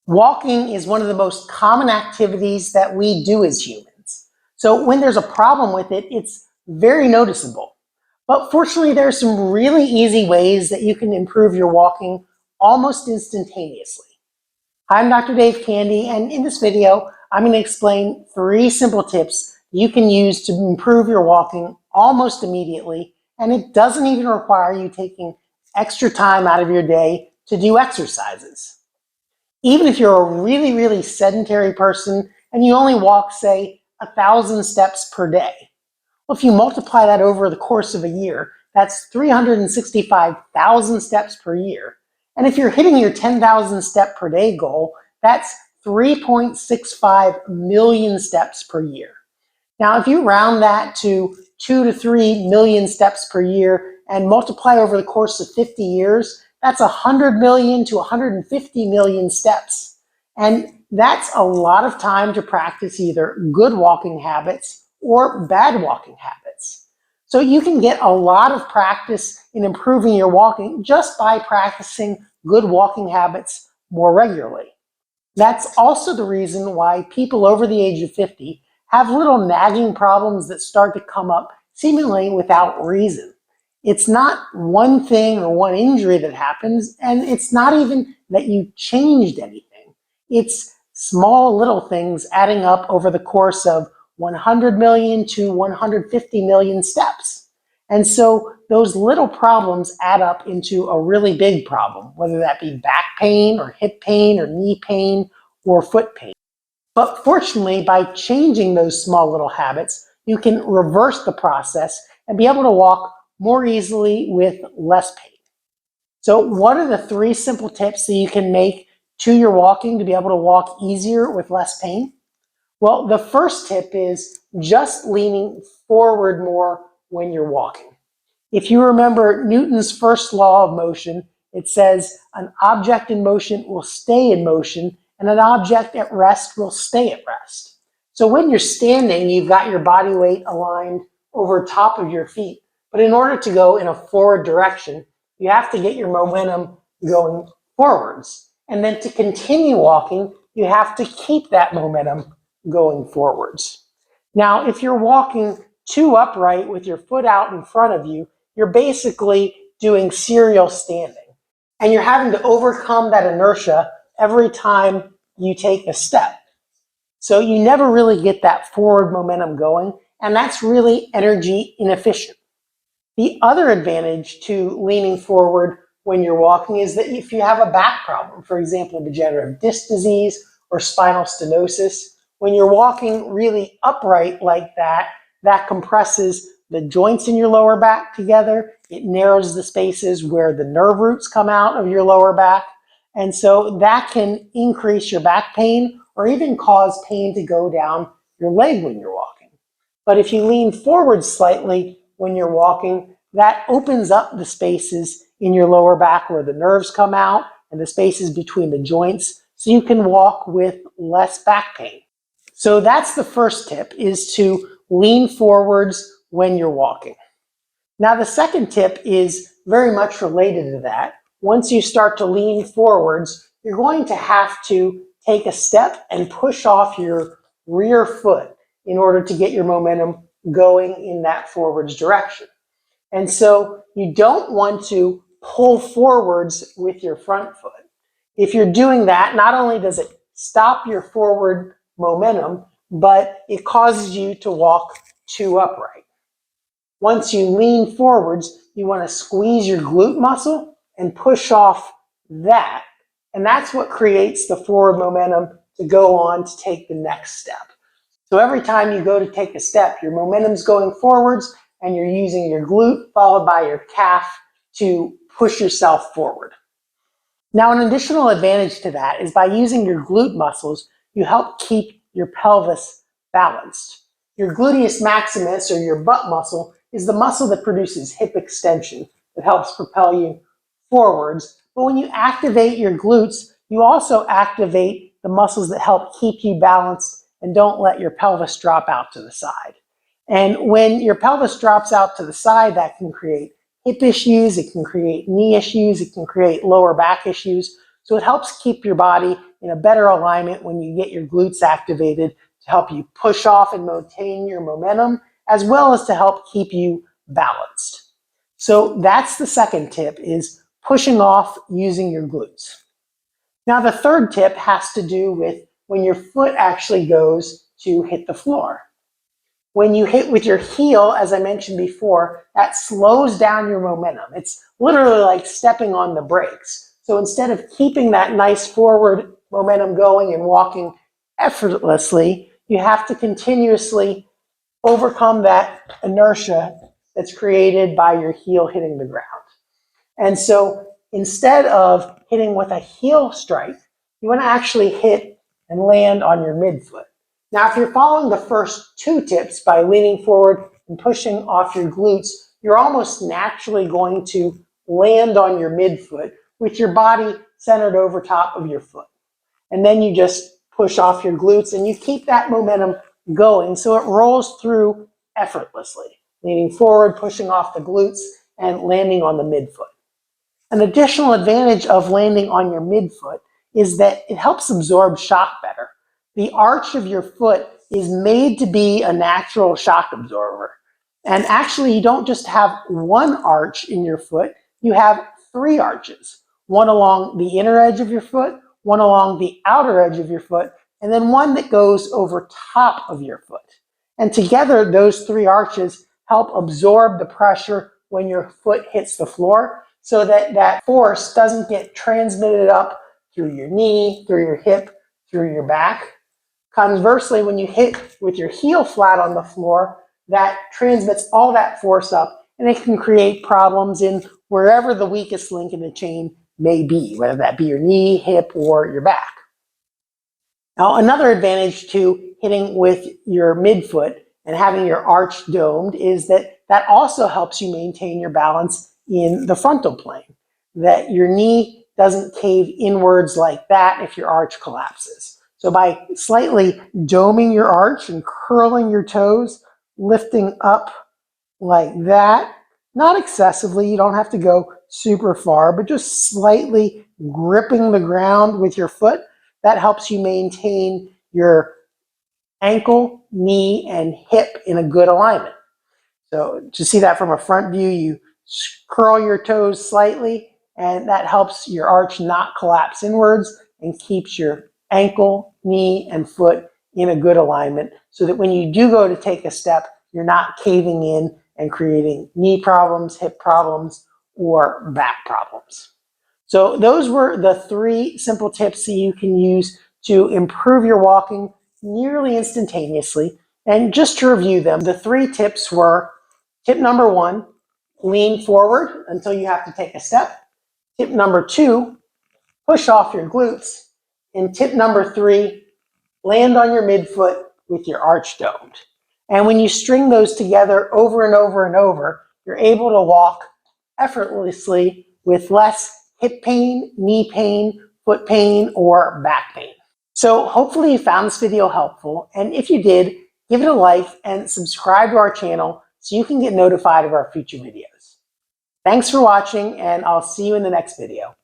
Walking is one of the most common activities that we do as humans. So when there's a problem with it, it's very noticeable. But fortunately, there are some really easy ways that you can improve your walking almost instantaneously. Hi, I'm Dr. Dave Candy, and in this video, I'm going to explain 3 simple tips you can use to improve your walking almost immediately, and it doesn't even require you taking extra time out of your day to do exercises. Even if you're a really sedentary person and you only walk, say, 1,000 steps per day, well, if you multiply that over the course of a year, that's 365,000 steps per year. And if you're hitting your 10,000 step per day goal, that's 3.65 million steps per year. Now, if you round that to 2 to 3 million steps per year and multiply over the course of 50 years, that's 100 million to 150 million steps. And that's a lot of time to practice either good walking habits or bad walking habits. So you can get a lot of practice in improving your walking just by practicing good walking habits more regularly. That's also the reason why people over the age of 50 have little nagging problems that start to come up seemingly without reason. It's not one thing or one injury that happens, and it's not even that you changed anything. It's small little things adding up over the course of 100 million to 150 million steps. And so those little problems add up into a really big problem, whether that be back pain or hip pain or knee pain or foot pain. But fortunately, by changing those small little habits, you can reverse the process and be able to walk more easily with less pain. So what are the 3 simple tips that you can make to your walking to be able to walk easier with less pain? Well, the first tip is just leaning forward more when you're walking. If you remember Newton's first law of motion, it says an object in motion will stay in motion and an object at rest will stay at rest. So when you're standing, you've got your body weight aligned over top of your feet. But in order to go in a forward direction, you have to get your momentum going forwards. And then to continue walking, you have to keep that momentum going forwards. Now, if you're walking too upright with your foot out in front of you, you're basically doing serial standing. And you're having to overcome that inertia every time you take a step. So you never really get that forward momentum going, and that's really energy inefficient. The other advantage to leaning forward when you're walking is that if you have a back problem, for example, degenerative disc disease or spinal stenosis, when you're walking really upright like that, that compresses the joints in your lower back together. It narrows the spaces where the nerve roots come out of your lower back. And so that can increase your back pain or even cause pain to go down your leg when you're walking. But if you lean forward slightly when you're walking, that opens up the spaces in your lower back where the nerves come out and the spaces between the joints, so you can walk with less back pain. So that's the first tip, is to lean forwards when you're walking. Now the second tip is very much related to that. Once you start to lean forwards, you're going to have to take a step and push off your rear foot in order to get your momentum going in that forwards direction. And so you don't want to pull forwards with your front foot. If you're doing that, not only does it stop your forward momentum, but it causes you to walk too upright. Once you lean forwards, you want to squeeze your glute muscle and push off that. And that's what creates the forward momentum to go on to take the next step. So every time you go to take a step, your momentum's going forwards and you're using your glute followed by your calf to push yourself forward. Now, an additional advantage to that is by using your glute muscles, you help keep your pelvis balanced. Your gluteus maximus, or your butt muscle, is the muscle that produces hip extension that helps propel you forwards. But when you activate your glutes, you also activate the muscles that help keep you balanced and don't let your pelvis drop out to the side. And when your pelvis drops out to the side, that can create hip issues, it can create knee issues, it can create lower back issues. So it helps keep your body in a better alignment when you get your glutes activated to help you push off and maintain your momentum, as well as to help keep you balanced. So that's the second tip, is pushing off using your glutes. Now the third tip has to do with when your foot actually goes to hit the floor. When you hit with your heel, as I mentioned before, that slows down your momentum. It's literally like stepping on the brakes. So instead of keeping that nice forward momentum going and walking effortlessly, you have to continuously overcome that inertia that's created by your heel hitting the ground. And so instead of hitting with a heel strike, you want to actually hit and land on your midfoot. Now, if you're following the first two tips by leaning forward and pushing off your glutes, you're almost naturally going to land on your midfoot with your body centered over top of your foot. And then you just push off your glutes and you keep that momentum going so it rolls through effortlessly, leaning forward, pushing off the glutes, and landing on the midfoot. An additional advantage of landing on your midfoot is that it helps absorb shock better. The arch of your foot is made to be a natural shock absorber. And actually, you don't just have one arch in your foot, you have three arches. One along the inner edge of your foot, one along the outer edge of your foot, and then one that goes over top of your foot. And together, those three arches help absorb the pressure when your foot hits the floor, so that that force doesn't get transmitted up through your knee, through your hip, through your back. Conversely, when you hit with your heel flat on the floor, that transmits all that force up, and it can create problems in wherever the weakest link in the chain may be, whether that be your knee, hip, or your back. Now, another advantage to hitting with your midfoot and having your arch domed is that that also helps you maintain your balance in the frontal plane, that your knee doesn't cave inwards like that if your arch collapses. So by slightly doming your arch and curling your toes, lifting up like that, not excessively, you don't have to go super far, but just slightly gripping the ground with your foot, that helps you maintain your ankle, knee, and hip in a good alignment. So to see that from a front view, you curl your toes slightly, and that helps your arch not collapse inwards and keeps your ankle, knee, and foot in a good alignment so that when you do go to take a step, you're not caving in and creating knee problems, hip problems, or back problems. So those were the three simple tips that you can use to improve your walking nearly instantaneously. And just to review them, the three tips were: tip number one, lean forward until you have to take a step. Tip number two, push off your glutes. And tip number three, land on your midfoot with your arch domed. And when you string those together over and over and over, you're able to walk effortlessly with less hip pain, knee pain, foot pain, or back pain. So hopefully you found this video helpful. And if you did, give it a like and subscribe to our channel so you can get notified of our future videos. Thanks for watching, and I'll see you in the next video.